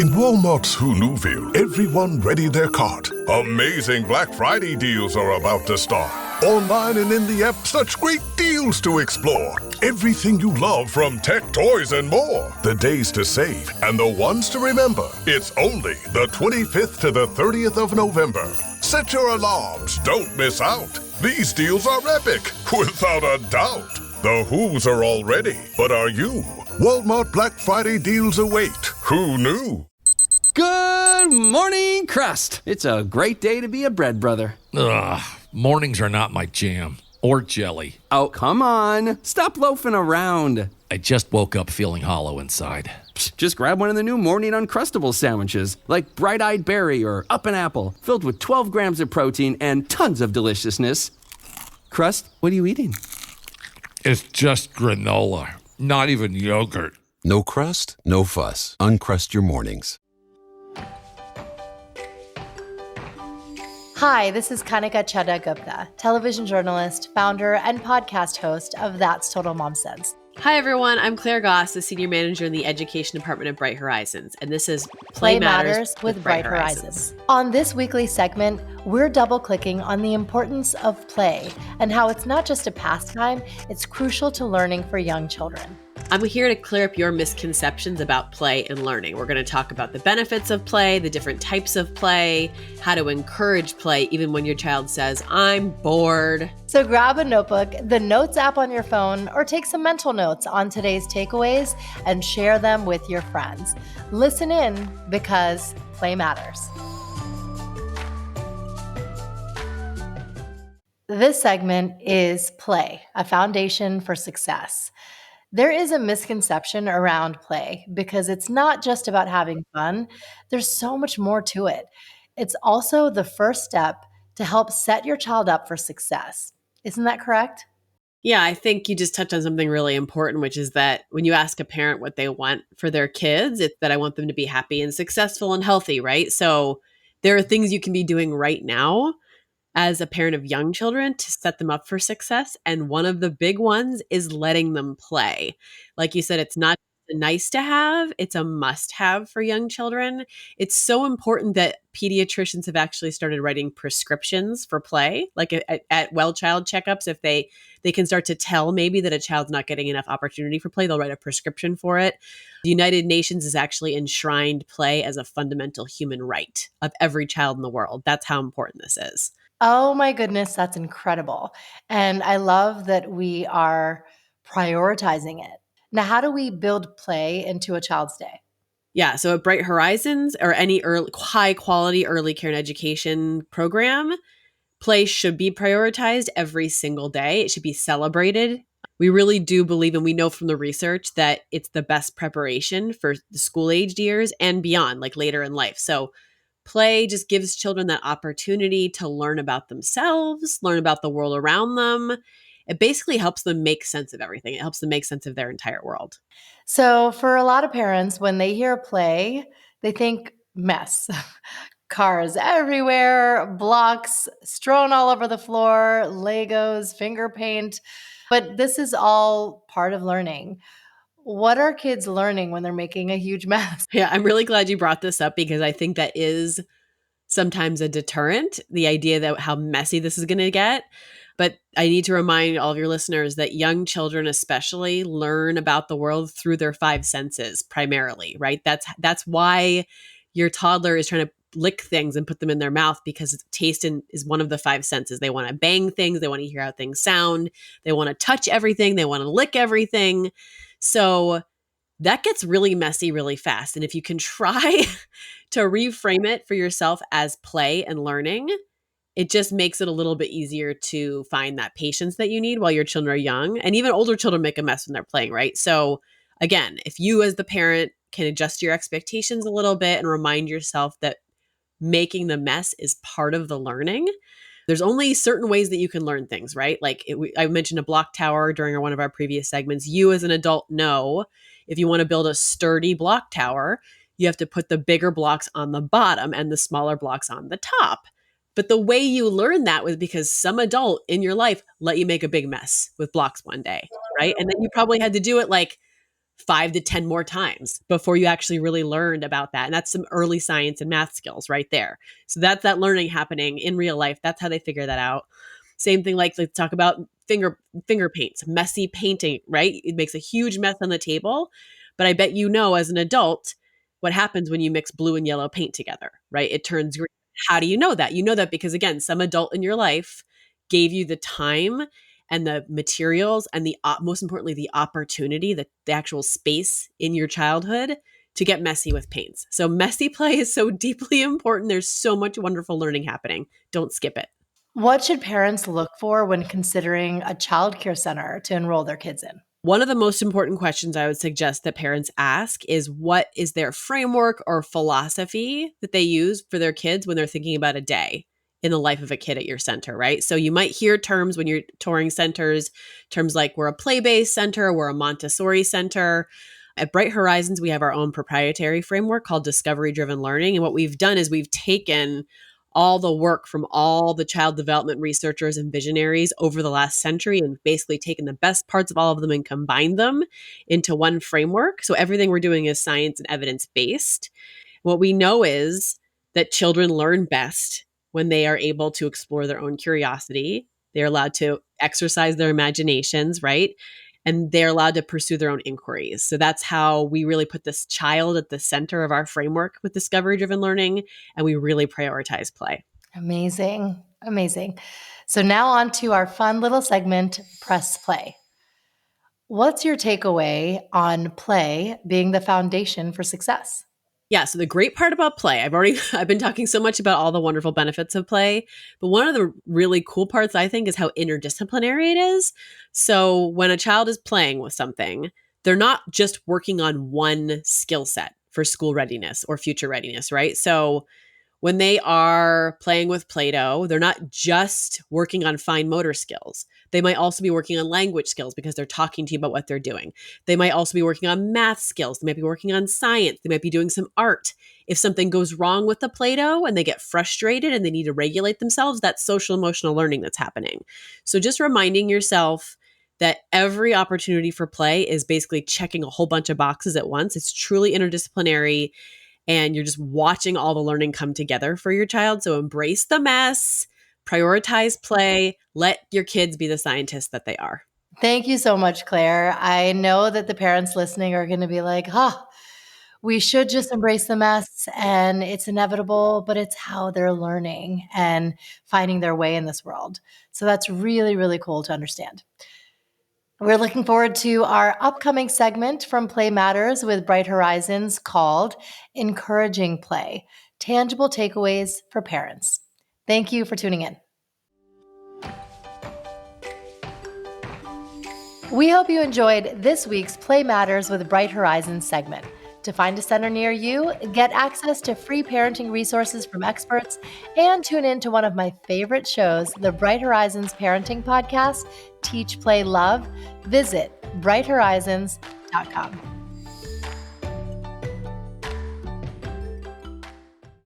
In Walmart's Who'Knewville, everyone ready their cart. Amazing Black Friday deals are about to start. Online and in the app, such great deals to explore. Everything you love from tech, toys, and more. The days to save and the ones to remember. It's only the 25th to the 30th of November. Set your alarms. Don't miss out. These deals are epic, without a doubt. The Who's are all ready, but are you? Walmart Black Friday deals await. Who knew? Good morning, Crust. It's a great day to be a bread brother. Ugh, mornings are not my jam. Or jelly. Oh, come on. Stop loafing around. I just woke up feeling hollow inside. Psst, just grab one of the new Morning Uncrustables sandwiches, like Bright Eyed Berry or Up an Apple, filled with 12 grams of protein and tons of deliciousness. Crust, what are you eating? It's just granola, not even yogurt. No crust, no fuss. Uncrust your mornings. Hi, this is Kanika Chadha Gupta, television journalist, founder, and podcast host of That's Total Mom Sense. Hi, everyone. I'm Claire Goss, the Senior Manager in the Education Department at Bright Horizons, and this is Play Matters with Bright Horizons. On this weekly segment, we're double-clicking on the importance of play and how it's not just a pastime, it's crucial to learning for young children. I'm here to clear up your misconceptions about play and learning. We're going to talk about the benefits of play, the different types of play, how to encourage play even when your child says, I'm bored. So grab a notebook, the Notes app on your phone, or take some mental notes on today's takeaways and share them with your friends. Listen in because play matters. This segment is Play, a foundation for success. There is a misconception around play because it's not just about having fun. There's so much more to it. It's also the first step to help set your child up for success. Isn't that correct? Yeah, I think you just touched on something really important, which is that when you ask a parent what they want for their kids, it's that I want them to be happy and successful and healthy, right? So there are things you can be doing right now as a parent of young children to set them up for success. And one of the big ones is letting them play. Like you said, it's not a nice to have, it's a must have for young children. It's so important that pediatricians have actually started writing prescriptions for play, like at well child checkups. If they can start to tell maybe that a child's not getting enough opportunity for play, they'll write a prescription for it. The United Nations has actually enshrined play as a fundamental human right of every child in the world. That's how important this is. Oh my goodness, that's incredible. And I love that we are prioritizing it. Now, how do we build play into a child's day? Yeah, so at Bright Horizons or any high quality early care and education program, play should be prioritized every single day. It should be celebrated. We really do believe, and we know from the research, that it's the best preparation for the school-aged years and beyond, like later in life. So play just gives children that opportunity to learn about themselves, learn about the world around them. It basically helps them make sense of everything. It helps them make sense of their entire world. So for a lot of parents, when they hear play, they think mess. Cars everywhere, blocks strewn all over the floor, Legos, finger paint. But this is all part of learning. What are kids learning when they're making a huge mess? Yeah, I'm really glad you brought this up because I think that is sometimes a deterrent, the idea that how messy this is going to get. But I need to remind all of your listeners that young children especially learn about the world through their five senses primarily, right? That's why your toddler is trying to lick things and put them in their mouth, because taste is one of the five senses. They want to bang things. They want to hear how things sound. They want to touch everything. They want to lick everything. So that gets really messy really fast. And if you can try to reframe it for yourself as play and learning, it just makes it a little bit easier to find that patience that you need while your children are young. And even older children make a mess when they're playing, right? So again, if you as the parent can adjust your expectations a little bit and remind yourself that making the mess is part of the learning, there's only certain ways that you can learn things, right? Like I mentioned a block tower during one of our previous segments. You as an adult know if you want to build a sturdy block tower, you have to put the bigger blocks on the bottom and the smaller blocks on the top. But the way you learn that was because some adult in your life let you make a big mess with blocks one day, right? And then you probably had to do it like 5 to 10 more times before you actually really learned about that. And that's some early science and math skills right there. So that's that learning happening in real life. That's how they figure that out. Same thing, like let's talk about finger paints, messy painting, right? It makes a huge mess on the table. But I bet you know as an adult what happens when you mix blue and yellow paint together, right? It turns green. How do you know that? You know that because, again, some adult in your life gave you the time and the materials and most importantly, the opportunity, the actual space in your childhood to get messy with paints. So messy play is so deeply important. There's so much wonderful learning happening. Don't skip it. What should parents look for when considering a childcare center to enroll their kids in? One of the most important questions I would suggest that parents ask is, what is their framework or philosophy that they use for their kids when they're thinking about a day in the life of a kid at your center, right? So you might hear terms when you're touring centers, terms like we're a play-based center, we're a Montessori center. At Bright Horizons, we have our own proprietary framework called discovery-driven learning. And what we've done is we've taken all the work from all the child development researchers and visionaries over the last century and basically taken the best parts of all of them and combined them into one framework. So everything we're doing is science and evidence-based. What we know is that children learn best when they are able to explore their own curiosity. They're allowed to exercise their imaginations, right? And they're allowed to pursue their own inquiries. So that's how we really put this child at the center of our framework with discovery-driven learning, and we really prioritize play. Amazing. Amazing. So now on to our fun little segment, Press Play. What's your takeaway on play being the foundation for success? Yeah, so the great part about play, I've been talking so much about all the wonderful benefits of play, but one of the really cool parts I think is how interdisciplinary it is. So when a child is playing with something, they're not just working on one skill set for school readiness or future readiness, right? So when they are playing with Play-Doh, they're not just working on fine motor skills. They might also be working on language skills because they're talking to you about what they're doing. They might also be working on math skills. They might be working on science. They might be doing some art. If something goes wrong with the Play-Doh and they get frustrated and they need to regulate themselves, that's social emotional learning that's happening. So just reminding yourself that every opportunity for play is basically checking a whole bunch of boxes at once. It's truly interdisciplinary. And you're just watching all the learning come together for your child. So embrace the mess, prioritize play, let your kids be the scientists that they are. Thank you so much, Claire. I know that the parents listening are going to be like, we should just embrace the mess and it's inevitable, but it's how they're learning and finding their way in this world. So that's really, really cool to understand. We're looking forward to our upcoming segment from Play Matters with Bright Horizons called Encouraging Play, Tangible Takeaways for Parents. Thank you for tuning in. We hope you enjoyed this week's Play Matters with Bright Horizons segment. To find a center near you, get access to free parenting resources from experts, and tune in to one of my favorite shows, the Bright Horizons Parenting Podcast, Teach, Play, Love, visit brighthorizons.com.